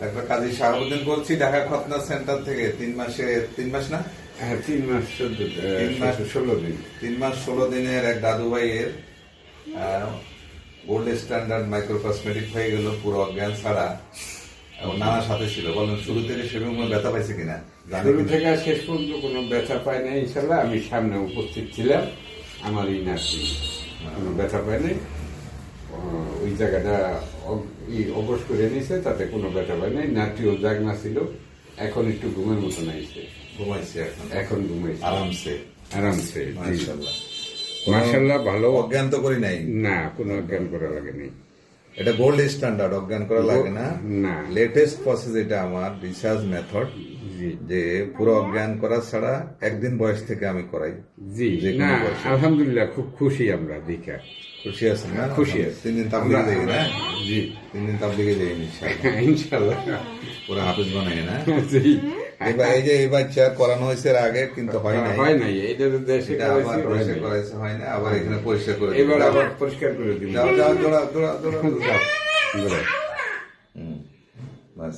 Doctor কাজী শাহাবুদ্দিন বলছি, Dhaka খতনা centre থেকে। 3 মাস না? হ্যাঁ, 3 মাস 16 দিন। 3 মাস 16 দিনের এক দাদু ভাইয়ের গোল্ড স্ট্যান্ডার্ড মাইক্রোকসমেটিক হয়ে গেল, পুরো অজ্ঞান ছাড়া। এবং নানার সাথে ছিল, বলেন শুরু থেকে সেরকম কোনো ব্যথা পাইছে কিনা? শুরু থেকে শেষ পর্যন্ত কোনো ব্যথা পাই নাই ইনশাল্লাহ। আমি সামনে উপস্থিত ছিলাম, আমার এই নার্সিং কোনো ব্যথা পাই নাই। ওই জায়গাটা অবশ করে নিয়েছে, তাতে কোনো ব্যথা পাই নাই। নাটিও জাগনা ছিল, এখন একটু ঘুমের মতো নাইছে। ঘুমাইছে এখন ঘুমাইছে আরামসে। আরামসে। মাশাআল্লাহ। মাশাআল্লাহ, ভালো। অজ্ঞান তো করি নাই? না, কোনো অজ্ঞান করা লাগে নাই। এটা গোল্ড স্ট্যান্ডার্ড, অজ্ঞান করা লাগে না। না। লেটেস্ট প্রসেস এটা আমার রিসার্চ মেথড, জি যে পুরো অজ্ঞান করা ছাড়া একদিন বয়স থেকে আমি করাই। জি। যে কোনো না, বয়সে। আলহামদুলিল্লাহ, খুব খুশি আমরা দেখা। খুশি আছেন না? খুশি আছি। 3 দিন তাবলিগে যাই না? জি, 3 দিন তাবলিগে যাই ইনশাআল্লাহ। ইনশাল্লাহ। পুরো হাফেজ বানাই না? জি। এই যে এই বাচ্চা করানো হয়েছে এর আগে, কিন্তু হয় নাই। হয় নাই, এটা তো দেশে এটা করাইছি, আবার হয় দেশে নাই। করাইছে, হয় না। আবার এখানে পরিষ্কার করে দিবে। এবার আবার পরিষ্কার করে দিব। যাও যাও, দৌড়া দৌড়া দৌড়া। যাও, দৌড়াও। বাস।